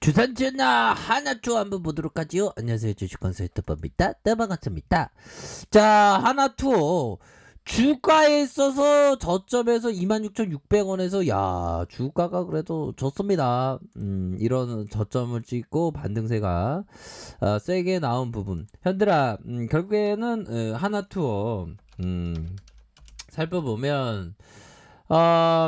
주산전화 하나투어 한번 보도록 하지요. 안녕하세요, 주식consultant 법입니다. 네, 반갑습니다. 자, 하나투어 주가에 있어서 저점에서 26,600원에서 야 주가가 그래도 좋습니다. 이런 저점을 찍고 반등세가 세게 나온 부분. 현들아, 결국에는 하나투어 살펴보면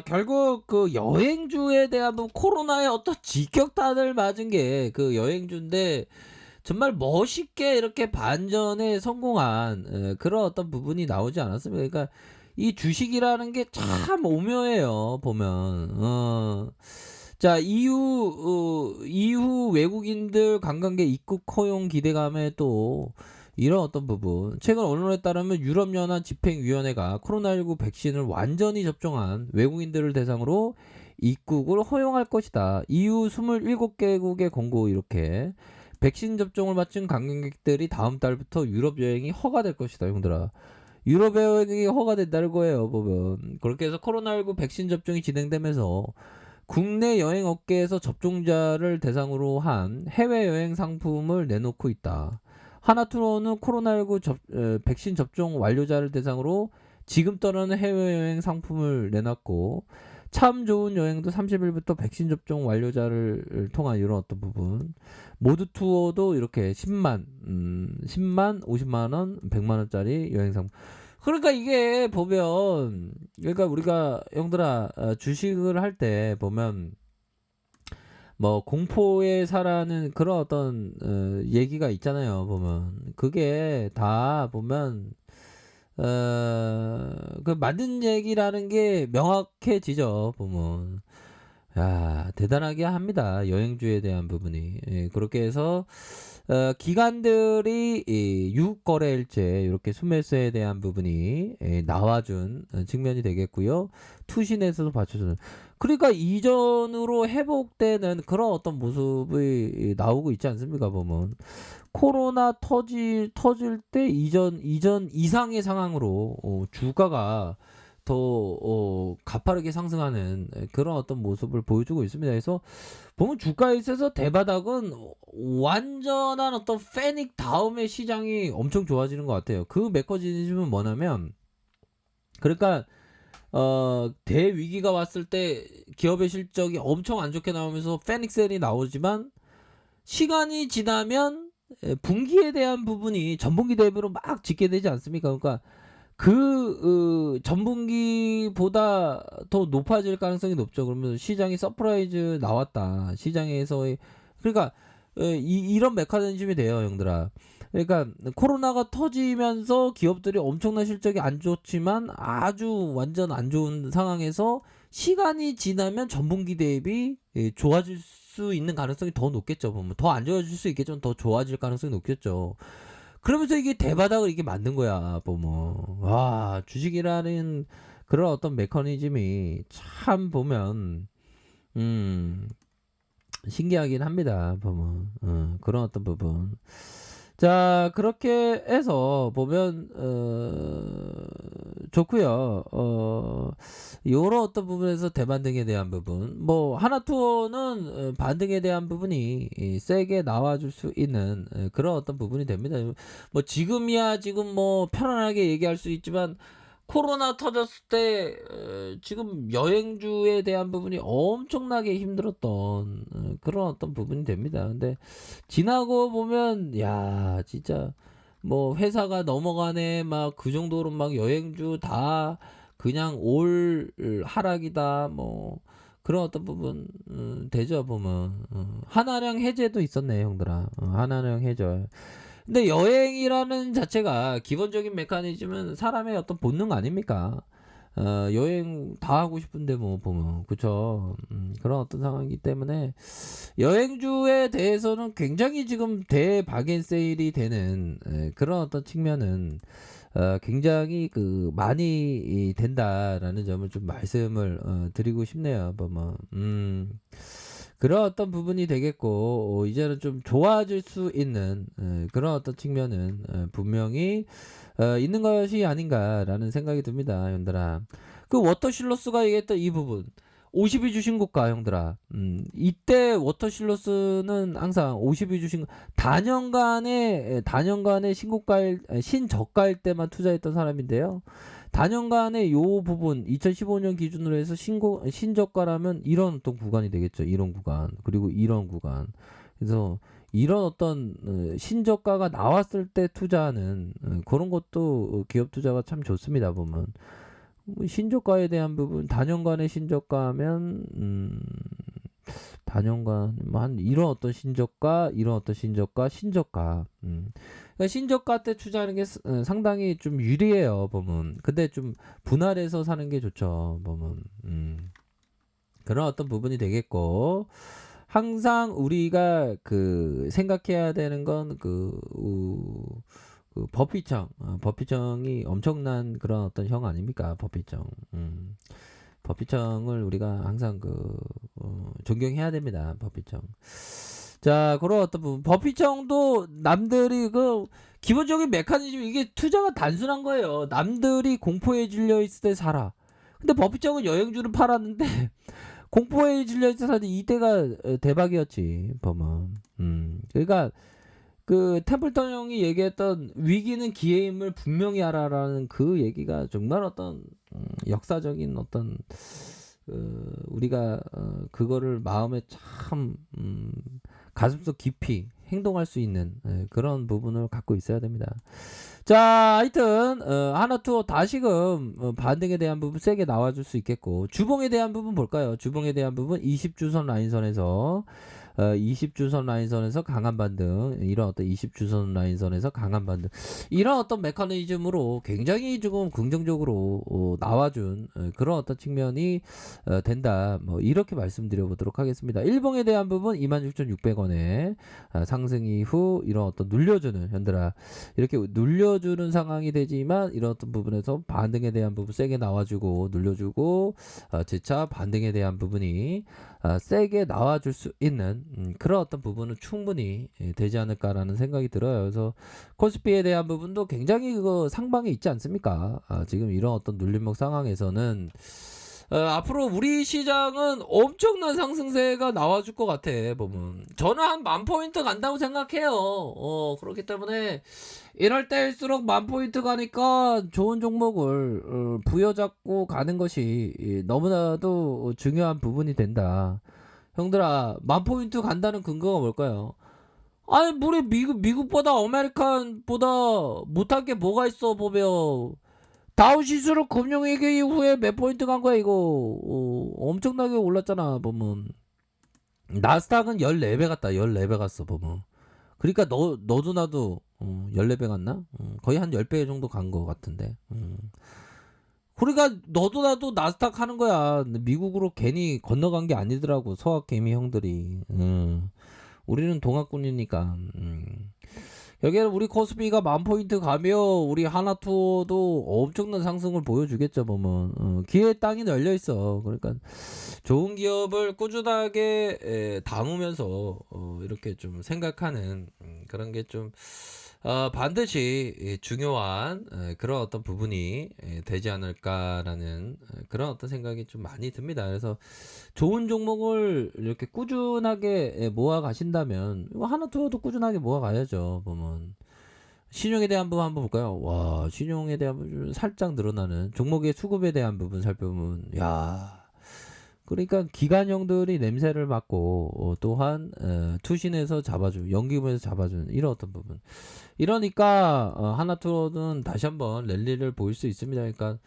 결국 그 여행주에 대한 코로나의 어떤 직격탄을 맞은 게 그 여행주인데 정말 멋있게 이렇게 반전에 성공한 그런 어떤 부분이 나오지 않았습니까? 그러니까 이 주식이라는 게 참 오묘해요, 보면. 자, 이후 외국인들 관광객 입국 허용 기대감에 또 이런 어떤 부분. 최근 언론에 따르면 유럽연합 집행위원회가 코로나19 백신을 완전히 접종한 외국인들을 대상으로 입국을 허용할 것이다. EU 27개국의 공고 이렇게 백신 접종을 마친 관광객들이 다음 달부터 유럽 여행이 허가될 것이다, 형들아. 유럽 여행이 허가된다는 거예요, 보면. 그렇게 해서 코로나19 백신 접종이 진행되면서 국내 여행 업계에서 접종자를 대상으로 한 해외여행 상품을 내놓고 있다. 하나투어는 코로나19 백신 접종 완료자를 대상으로 지금 떠나는 해외여행 상품을 내놨고, 참 좋은 여행도 30일부터 백신 접종 완료자를 통한 이런 어떤 부분. 모두 투어도 이렇게 10만, 50만원, 100만원짜리 여행 상품. 그러니까 이게 보면, 그러니까 우리가 형들아, 주식을 할 때 보면, 뭐 공포에 사라는 그런 어떤 얘기가 있잖아요, 보면. 그게 다 보면 그 맞는 얘기라는 게 명확해지죠, 보면. 야, 대단하게 합니다, 여행주에 대한 부분이. 예, 그렇게 해서 기관들이 이 유거래일제 이렇게 수매수에 대한 부분이 나와준 측면이 되겠고요. 투신에서도 받쳐주는. 그러니까 이전으로 회복되는 그런 어떤 모습이 나오고 있지 않습니까, 보면. 코로나 터질 때 이전 이상의 상황으로 주가가 더 가파르게 상승하는 그런 어떤 모습을 보여주고 있습니다. 그래서 보면 주가에 있어서 대바닥은 완전한 어떤 패닉 다음에 시장이 엄청 좋아지는 것 같아요. 그 메커니즘은 뭐냐면, 그러니까 대위기가 왔을 때 기업의 실적이 엄청 안 좋게 나오면서 패닉 셀이 나오지만 시간이 지나면 분기에 대한 부분이 전분기 대비로 막 짓게 되지 않습니까? 그러니까 그 전분기보다 더 높아질 가능성이 높죠. 그러면 시장이 서프라이즈 나왔다. 시장에서의, 그러니까 이런 메커니즘이 돼요, 형들아. 그러니까 코로나가 터지면서 기업들이 엄청난 실적이 안 좋지만 아주 완전 안 좋은 상황에서 시간이 지나면 전분기 대비 좋아질 수 있는 가능성이 더 높겠죠. 보면 더 안 좋아질 수 있겠지만 더 좋아질 가능성이 높겠죠. 그러면서 이게 대바닥을 이게 만든 거야, 보면. 와, 주식이라는 그런 어떤 메커니즘이 참 보면, 신기하긴 합니다, 보면. 그런 어떤 부분. 자, 그렇게 해서 보면, 좋고요. 요런 어떤 부분에서 대반등에 대한 부분. 뭐, 하나투어는 반등에 대한 부분이 세게 나와줄 수 있는 그런 어떤 부분이 됩니다. 뭐, 지금이야, 지금 뭐, 편안하게 얘기할 수 있지만, 코로나 터졌을 때 지금 여행주에 대한 부분이 엄청나게 힘들었던 그런 어떤 부분이 됩니다. 근데 지나고 보면 야 진짜 뭐 회사가 넘어가네 막 그 정도로 막 여행주 다 그냥 올 하락이다 뭐 그런 어떤 부분 되죠, 보면. 하나령 해제도 있었네, 형들아. 하나령 해제. 근데 여행이라는 자체가 기본적인 메커니즘은 사람의 어떤 본능 아닙니까? 여행 다 하고 싶은데 뭐 보면 그쵸. 그런 어떤 상황이기 때문에 여행주에 대해서는 굉장히 지금 대바겐세일이 되는 그런 어떤 측면은 굉장히 그 많이 된다라는 점을 좀 말씀을 드리고 싶네요. 보면 그런 어떤 부분이 되겠고 이제는 좀 좋아질 수 있는 그런 어떤 측면은 분명히 있는 것이 아닌가라는 생각이 듭니다, 현들아. 그 워터실로스가 얘기했던 이 부분. 52주 신고가 형들아. 이때 워터실로스는 항상 52주 단연간의 신저가일 때만 투자했던 사람인데요. 단연간의 요 부분 2015년 기준으로 해서 신저가라면 이런 어떤 구간이 되겠죠. 이런 구간. 그리고 이런 구간. 그래서 이런 어떤 신저가가 나왔을 때 투자하는 그런 것도 기업 투자가 참 좋습니다. 보면. 뭐 신저가에 대한 부분 단연간의 신저가면 단연간 뭐 한 이런 어떤 신저가 그러니까 신저가 때 투자하는 게 상당히 좀 유리해요 보면. 근데 좀 분할해서 사는 게 좋죠 보면. 그런 어떤 부분이 되겠고, 항상 우리가 그 생각해야 되는 건그 버피청이 엄청난 그런 어떤 형 아닙니까? 버피청. 버피청을 우리가 항상 존경해야 됩니다. 버피청. 자, 그런 어떤 부분. 버피청도 남들이 기본적인 메커니즘, 이게 투자가 단순한 거예요. 남들이 공포에 질려 있을 때 사라. 근데 버피청은 여행주를 팔았는데 공포에 질려 있을 때 사는데 이때가 대박이었지, 보면. 그러니까 그 템플턴 형이 얘기했던 위기는 기회임을 분명히 알아라는 그 얘기가 정말 어떤 역사적인 어떤 우리가 그거를 마음에 참 가슴속 깊이 행동할 수 있는 그런 부분을 갖고 있어야 됩니다. 자, 하여튼 하나투어 다시금 반등에 대한 부분 세게 나와줄 수 있겠고, 주봉에 대한 부분 볼까요? 주봉에 대한 부분 20주선 라인선에서 20주선 라인선에서 강한 반등, 이런 어떤 20주선 라인선에서 강한 반등, 이런 어떤 메커니즘으로 굉장히 조금 긍정적으로 나와준 그런 어떤 측면이 된다. 뭐 이렇게 말씀드려 보도록 하겠습니다. 일봉에 대한 부분 26,600원에 상승 이후 이런 어떤 눌려주는, 현들아 이렇게 눌려주는 상황이 되지만 이런 어떤 부분에서 반등에 대한 부분 세게 나와주고 눌려주고 재차 반등에 대한 부분이 세게 나와줄 수 있는 그런 어떤 부분은 충분히 되지 않을까라는 생각이 들어요. 그래서 코스피에 대한 부분도 굉장히 상방에 있지 않습니까? 지금 이런 어떤 눌림목 상황에서는 앞으로 우리 시장은 엄청난 상승세가 나와줄 것 같아 보면. 저는 한 10,000포인트 간다고 생각해요. 그렇기 때문에 이럴 때일수록 10,000포인트 가니까 좋은 종목을 부여잡고 가는 것이 너무나도 중요한 부분이 된다. 형들아, 10,000포인트 간다는 근거가 뭘까요? 아니, 우리 미국보다 아메리칸보다 못한 게 뭐가 있어 보면. 다우지수로 금융위기 이후에 몇 포인트 간 거야 이거. 엄청나게 올랐잖아 보면. 나스닥은 14배 갔다. 14배 갔어 보면. 그러니까 너도 나도 14배 갔나? 거의 한 10배 정도 간 거 같은데. 그러니까 너도 나도 나스닥 하는 거야. 미국으로 괜히 건너간 게 아니더라고, 서학개미 형들이. 우리는 동학군이니까. 여기에는 우리 코스피가 10,000포인트 가며 우리 하나투어도 엄청난 상승을 보여주겠죠 보면. 기회의 땅이 널려있어. 그러니까 좋은 기업을 꾸준하게 담으면서 이렇게 좀 생각하는 그런 게 좀 반드시 중요한 그런 어떤 부분이 되지 않을까라는 그런 어떤 생각이 좀 많이 듭니다. 그래서 좋은 종목을 이렇게 꾸준하게 모아 가신다면 하나투어도 꾸준하게 모아 가야죠 보면. 신용에 대한 부분 한번 볼까요? 와, 신용에 대한 부분 살짝 늘어나는 종목의 수급에 대한 부분 살펴보면, 야, 그러니까 기관형들이 냄새를 맡고 또한 투신에서 잡아주고 연기금에서 잡아주는 이런 어떤 부분. 이러니까 하나투어는 다시 한번 랠리를 보일 수 있습니다. 그러니까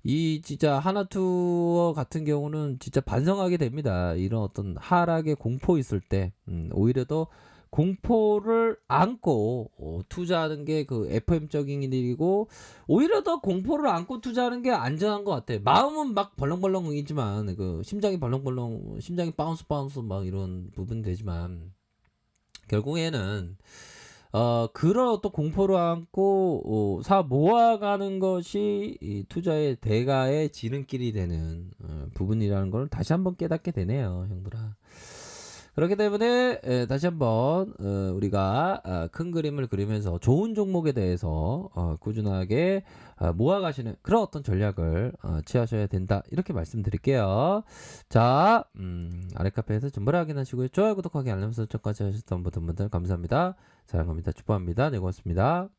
이 진짜 하나투어 같은 경우는 진짜 반성하게 됩니다. 이런 어떤 하락의 공포 있을 때 오히려 더 공포를 안고 투자하는 게 그 FM적인 일이고, 오히려 더 공포를 안고 투자하는 게 안전한 것 같아. 마음은 막 벌렁벌렁이지만 그 심장이 벌렁벌렁, 심장이 바운스 막 이런 부분이 되지만 결국에는 그런 어떤 공포를 안고 사 모아가는 것이 이 투자의 대가의 지름길이 되는 부분이라는 걸 다시 한번 깨닫게 되네요, 형들아. 그렇기 때문에 다시 한번 우리가 큰 그림을 그리면서 좋은 종목에 대해서 꾸준하게 모아가시는 그런 어떤 전략을 취하셔야 된다. 이렇게 말씀드릴게요. 자, 아래카페에서 정보를 확인하시고요. 좋아요, 구독하기, 알람 설정까지 하셨던 모든 분들 감사합니다. 사랑합니다. 축복합니다. 네, 고맙습니다.